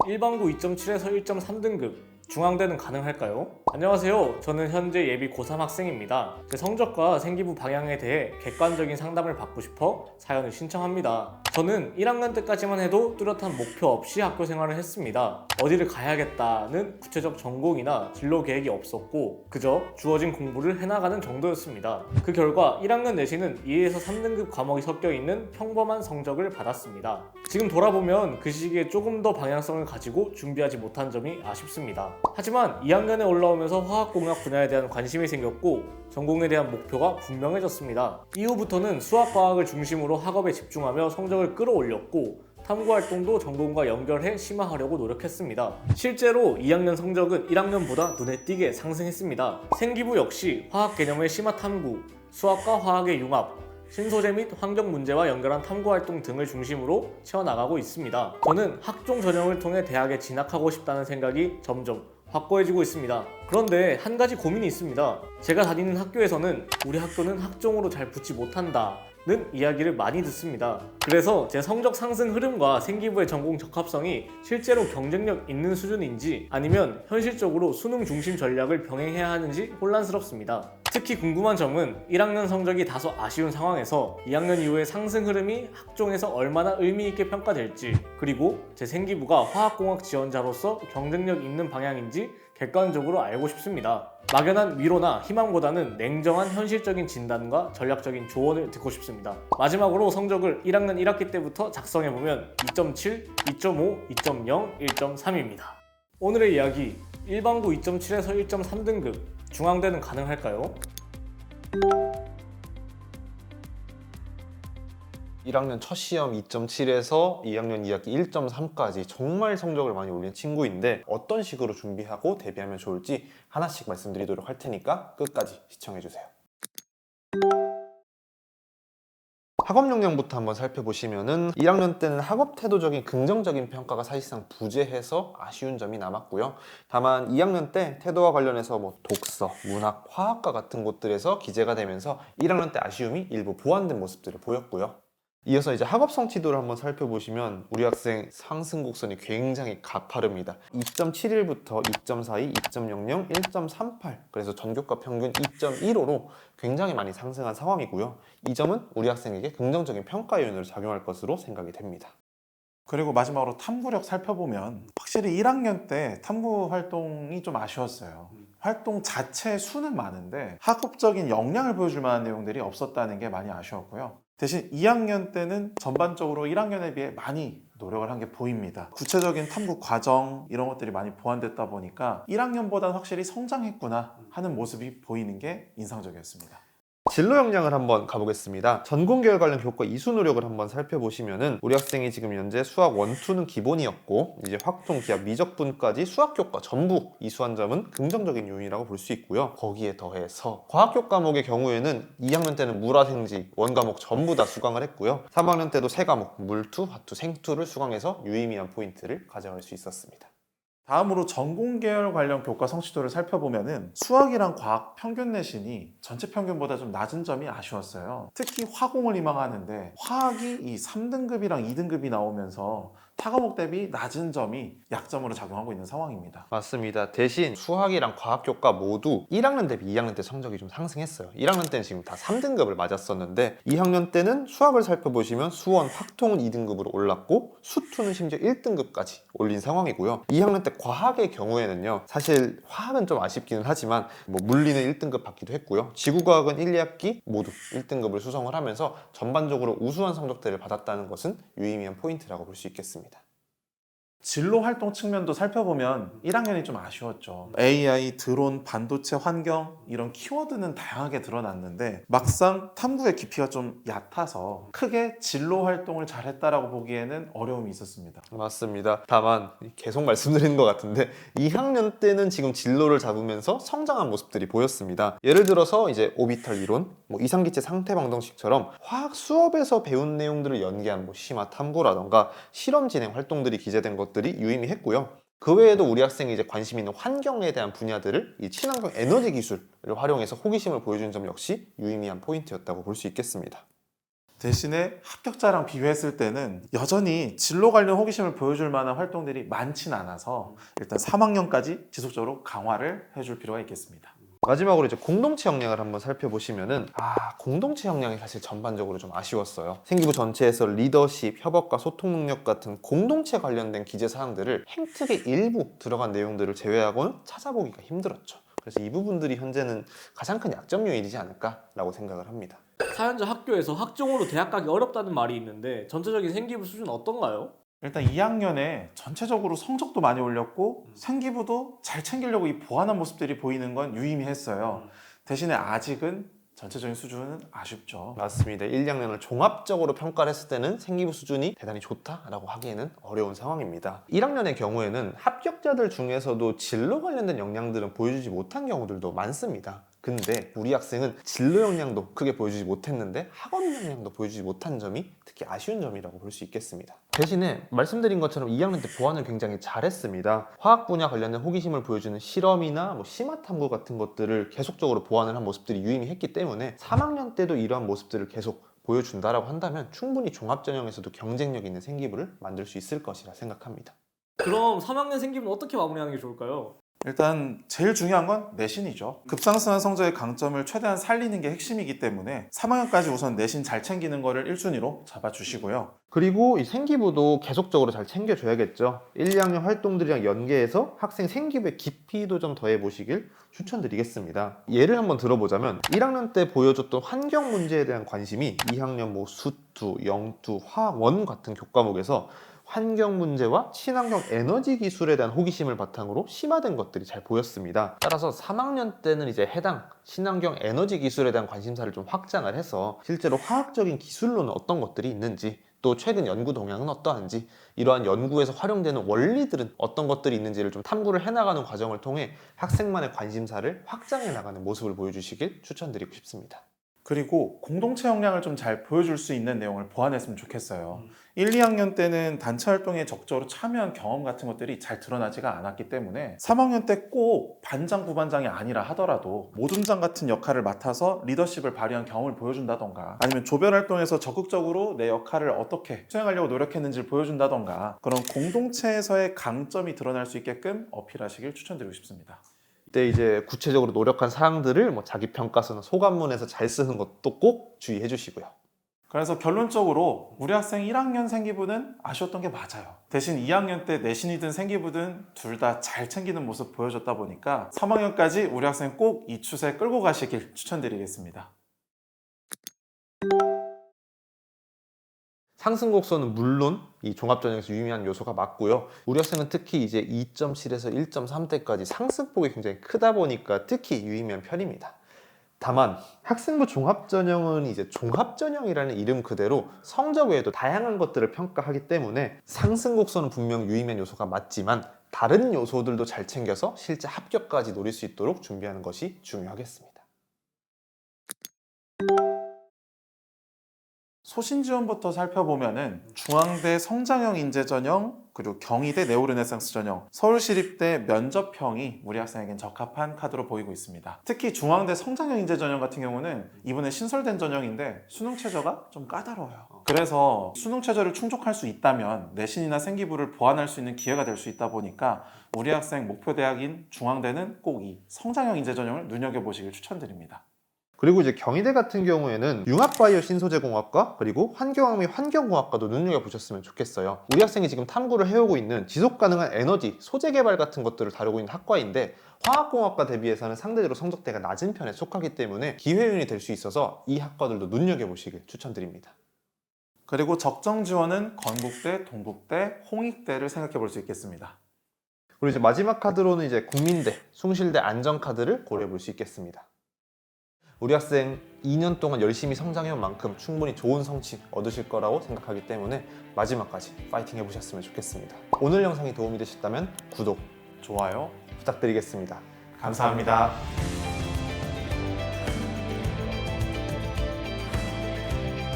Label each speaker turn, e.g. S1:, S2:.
S1: 일반고 2.7에서 1.3등급 중앙대는 가능할까요? 안녕하세요. 저는 현재 예비 고3 학생입니다. 제 성적과 생기부 방향에 대해 객관적인 상담을 받고 싶어 사연을 신청합니다. 저는 1학년 때까지만 해도 뚜렷한 목표 없이 학교 생활을 했습니다. 어디를 가야겠다는 구체적 전공이나 진로 계획이 없었고 그저 주어진 공부를 해나가는 정도였습니다. 그 결과 1학년 내신은 2에서 3등급 과목이 섞여 있는 평범한 성적을 받았습니다. 지금 돌아보면 그 시기에 조금 더 방향성을 가지고 준비하지 못한 점이 아쉽습니다. 하지만 2학년에 올라오면서 화학공학 분야에 대한 관심이 생겼고 전공에 대한 목표가 분명해졌습니다. 이후부터는 수학과학을 중심으로 학업에 집중하며 성적을 끌어올렸고 탐구활동도 전공과 연결해 심화하려고 노력했습니다. 실제로 2학년 성적은 1학년보다 눈에 띄게 상승했습니다. 생기부 역시 화학 개념의 심화 탐구, 수학과 화학의 융합, 신소재 및 환경 문제와 연결한 탐구활동 등을 중심으로 채워나가고 있습니다. 저는 학종 전형을 통해 대학에 진학하고 싶다는 생각이 점점 확고해지고 있습니다. 그런데 한 가지 고민이 있습니다. 제가 다니는 학교에서는 우리 학교는 학종으로 잘 붙지 못한다 는 이야기를 많이 듣습니다. 그래서 제 성적 상승 흐름과 생기부의 전공 적합성이 실제로 경쟁력 있는 수준인지 아니면 현실적으로 수능 중심 전략을 병행해야 하는지 혼란스럽습니다. 특히 궁금한 점은 1학년 성적이 다소 아쉬운 상황에서 2학년 이후의 상승 흐름이 학종에서 얼마나 의미있게 평가될지, 그리고 제 생기부가 화학공학 지원자로서 경쟁력 있는 방향인지 객관적으로 알고 싶습니다. 막연한 위로나 희망보다는 냉정한 현실적인 진단과 전략적인 조언을 듣고 싶습니다. 마지막으로 성적을 1학년 1학기 때부터 작성해보면 2.7, 2.5, 2.0, 1.3입니다. 오늘의 이야기, 일반고 2.7에서 1.3등급 중앙대는 가능할까요?
S2: 1학년 첫 시험 2.7에서 2학년 2학기 1.3까지 정말 성적을 많이 올린 친구인데 어떤 식으로 준비하고 대비하면 좋을지 하나씩 말씀드리도록 할 테니까 끝까지 시청해주세요. 학업 역량부터 한번 살펴보시면은 1학년 때는 학업 태도적인 긍정적인 평가가 사실상 부재해서 아쉬운 점이 남았고요. 다만 2학년 때 태도와 관련해서 독서, 문학, 화학과 같은 곳들에서 기재가 되면서 1학년 때 아쉬움이 일부 보완된 모습들을 보였고요. 이어서 이제 학업 성취도를 한번 살펴보시면 우리 학생 상승 곡선이 굉장히 가파릅니다. 2.71부터 2.42, 2.00, 1.38 그래서 전교과 평균 2.15로 굉장히 많이 상승한 상황이고요. 이 점은 우리 학생에게 긍정적인 평가 요인으로 작용할 것으로 생각이 됩니다.
S3: 그리고 마지막으로 탐구력 살펴보면 확실히 1학년 때 탐구 활동이 좀 아쉬웠어요. 활동 자체 수는 많은데 학업적인 역량을 보여줄 만한 내용들이 없었다는 게 많이 아쉬웠고요. 대신 2학년 때는 전반적으로 1학년에 비해 많이 노력을 한 게 보입니다. 구체적인 탐구 과정 이런 것들이 많이 보완됐다 보니까 1학년보다는 확실히 성장했구나 하는 모습이 보이는 게 인상적이었습니다.
S2: 진로 역량을 한번 가보겠습니다. 전공계열 관련 교과 이수 노력을 한번 살펴보시면은 우리 학생이 지금 현재 수학 1, 2는 기본이었고 이제 확통, 기하, 미적분까지 수학 교과 전부 이수한 점은 긍정적인 요인이라고 볼 수 있고요. 거기에 더해서 과학교 과목의 경우에는 2학년 때는 물화생지 원 과목 전부 다 수강을 했고요. 3학년 때도 세 과목 물투, 화투, 생투를 수강해서 유의미한 포인트를 가져갈 수 있었습니다.
S3: 다음으로 전공 계열 관련 교과 성취도를 살펴보면은 수학이랑 과학 평균 내신이 전체 평균보다 좀 낮은 점이 아쉬웠어요. 특히 화공을 희망하는데 화학이 이 3등급이랑 2등급이 나오면서 타 과목 대비 낮은 점이 약점으로 작용하고 있는 상황입니다.
S2: 맞습니다. 대신 수학이랑 과학 교과 모두 1학년 대비 2학년 때 성적이 좀 상승했어요. 1학년 때는 지금 다 3등급을 맞았었는데 2학년 때는 수학을 살펴보시면 수원, 확통은 2등급으로 올랐고 수투는 심지어 1등급까지 올린 상황이고요. 2학년 때 과학의 경우에는요, 사실 화학은 좀 아쉽기는 하지만 물리는 1등급 받기도 했고요. 지구과학은 1, 2학기 모두 1등급을 수성을 하면서 전반적으로 우수한 성적들을 받았다는 것은 유의미한 포인트라고 볼 수 있겠습니다.
S3: 진로 활동 측면도 살펴보면 1학년이 좀 아쉬웠죠. AI, 드론, 반도체, 환경 이런 키워드는 다양하게 드러났는데 막상 탐구의 깊이가 좀 얕아서 크게 진로 활동을 잘했다라고 보기에는 어려움이 있었습니다.
S2: 맞습니다. 다만 계속 말씀드리는 것 같은데 2학년 때는 지금 진로를 잡으면서 성장한 모습들이 보였습니다. 예를 들어서 이제 오비탈 이론, 이상기체 상태 방정식처럼 화학 수업에서 배운 내용들을 연계한 심화 탐구라던가 실험 진행 활동들이 기재된 것들이 유의미했고요. 그 외에도 우리 학생이 이제 관심 있는 환경에 대한 분야들을 이 친환경 에너지 기술을 활용해서 호기심을 보여준 점 역시 유의미한 포인트였다고 볼 수 있겠습니다.
S3: 대신에 합격자랑 비교했을 때는 여전히 진로 관련 호기심을 보여줄 만한 활동들이 많진 않아서 일단 3학년까지 지속적으로 강화를 해줄 필요가 있겠습니다.
S2: 마지막으로 이제 공동체 역량을 한번 살펴보시면은 공동체 역량이 사실 전반적으로 좀 아쉬웠어요. 생기부 전체에서 리더십, 협업과 소통 능력 같은 공동체 관련된 기재 사항들을 행특의 일부 들어간 내용들을 제외하고는 찾아보기가 힘들었죠. 그래서 이 부분들이 현재는 가장 큰 약점 요인이지 않을까라고 생각을 합니다.
S1: 사연자 학교에서 학종으로 대학 가기 어렵다는 말이 있는데 전체적인 생기부 수준 어떤가요?
S3: 일단 2학년에 전체적으로 성적도 많이 올렸고 생기부도 잘 챙기려고 이 보완한 모습들이 보이는 건 유의미했어요. 대신에 아직은 전체적인 수준은 아쉽죠.
S2: 맞습니다. 1, 2학년을 종합적으로 평가를 했을 때는 생기부 수준이 대단히 좋다라고 하기에는 어려운 상황입니다. 1학년의 경우에는 합격자들 중에서도 진로 관련된 역량들은 보여주지 못한 경우들도 많습니다. 근데 우리 학생은 진로 역량도 크게 보여주지 못했는데 학업 역량도 보여주지 못한 점이 특히 아쉬운 점이라고 볼 수 있겠습니다. 대신에 말씀드린 것처럼 2학년 때 보완을 굉장히 잘했습니다. 화학 분야 관련된 호기심을 보여주는 실험이나 심화 탐구 같은 것들을 계속적으로 보완을 한 모습들이 유의미했기 때문에 3학년 때도 이러한 모습들을 계속 보여준다라고 한다면 충분히 종합전형에서도 경쟁력 있는 생기부를 만들 수 있을 것이라 생각합니다.
S1: 그럼 3학년 생기부는 어떻게 마무리하는 게 좋을까요?
S3: 일단 제일 중요한 건 내신이죠. 급상승한 성적의 강점을 최대한 살리는 게 핵심이기 때문에 3학년까지 우선 내신 잘 챙기는 거를 1순위로 잡아주시고요.
S2: 그리고 이 생기부도 계속적으로 잘 챙겨줘야겠죠. 1, 2학년 활동들이랑 연계해서 학생 생기부의 깊이도 좀 더해보시길 추천드리겠습니다. 예를 한번 들어보자면 1학년 때 보여줬던 환경 문제에 대한 관심이 2학년 수투, 영투, 화학, 원 같은 교과목에서 환경 문제와 친환경 에너지 기술에 대한 호기심을 바탕으로 심화된 것들이 잘 보였습니다. 따라서 3학년 때는 이제 해당 친환경 에너지 기술에 대한 관심사를 좀 확장을 해서 실제로 화학적인 기술로는 어떤 것들이 있는지, 또 최근 연구 동향은 어떠한지, 이러한 연구에서 활용되는 원리들은 어떤 것들이 있는지를 좀 탐구를 해나가는 과정을 통해 학생만의 관심사를 확장해 나가는 모습을 보여주시길 추천드리고 싶습니다.
S3: 그리고 공동체 역량을 좀 잘 보여줄 수 있는 내용을 보완했으면 좋겠어요. 1, 2학년 때는 단체 활동에 적극적으로 참여한 경험 같은 것들이 잘 드러나지가 않았기 때문에 3학년 때 꼭 반장, 부반장이 아니라 하더라도 모둠장 같은 역할을 맡아서 리더십을 발휘한 경험을 보여준다던가, 아니면 조별 활동에서 적극적으로 내 역할을 어떻게 수행하려고 노력했는지를 보여준다던가, 그런 공동체에서의 강점이 드러날 수 있게끔 어필하시길 추천드리고 싶습니다.
S2: 이때 이제 구체적으로 노력한 사항들을 자기 평가서나 소감문에서 잘 쓰는 것도 꼭 주의해 주시고요.
S3: 그래서 결론적으로 우리 학생 1학년 생기부는 아쉬웠던 게 맞아요. 대신 2학년 때 내신이든 생기부든 둘 다 잘 챙기는 모습 보여줬다 보니까 3학년까지 우리 학생 꼭 이 추세 끌고 가시길 추천드리겠습니다.
S2: 상승 곡선은 물론 이 종합전형에서 유의미한 요소가 맞고요. 우리 학생은 특히 이제 2.7에서 1.3대까지 상승폭이 굉장히 크다 보니까 특히 유의미한 편입니다. 다만 학생부 종합전형은 이제 종합전형이라는 이름 그대로 성적 외에도 다양한 것들을 평가하기 때문에 상승 곡선은 분명 유의미한 요소가 맞지만 다른 요소들도 잘 챙겨서 실제 합격까지 노릴 수 있도록 준비하는 것이 중요하겠습니다.
S3: 소신 지원부터 살펴보면은 중앙대 성장형 인재 전형, 그리고 경희대 네오르네상스 전형, 서울시립대 면접형이 우리 학생에겐 적합한 카드로 보이고 있습니다. 특히 중앙대 성장형 인재 전형 같은 경우는 이번에 신설된 전형인데 수능 최저가 좀 까다로워요. 그래서 수능 최저를 충족할 수 있다면 내신이나 생기부를 보완할 수 있는 기회가 될 수 있다 보니까 우리 학생 목표 대학인 중앙대는 꼭 이 성장형 인재 전형을 눈여겨보시길 추천드립니다.
S2: 그리고 이제 경희대 같은 경우에는 융합바이오 신소재공학과 그리고 환경학 및 환경공학과도 눈여겨보셨으면 좋겠어요. 우리 학생이 지금 탐구를 해오고 있는 지속가능한 에너지, 소재 개발 같은 것들을 다루고 있는 학과인데 화학공학과 대비해서는 상대적으로 성적대가 낮은 편에 속하기 때문에 기회윤이 될 수 있어서 이 학과들도 눈여겨보시길 추천드립니다.
S3: 그리고 적정 지원은 건국대, 동국대, 홍익대를 생각해 볼 수 있겠습니다.
S2: 그리고 이제 마지막 카드로는 이제 국민대, 숭실대 안전카드를 고려해 볼 수 있겠습니다. 우리 학생 2년 동안 열심히 성장해온 만큼 충분히 좋은 성취 얻으실 거라고 생각하기 때문에 마지막까지 파이팅 해보셨으면 좋겠습니다. 오늘 영상이 도움이 되셨다면 구독,
S3: 좋아요
S2: 부탁드리겠습니다.
S3: 감사합니다.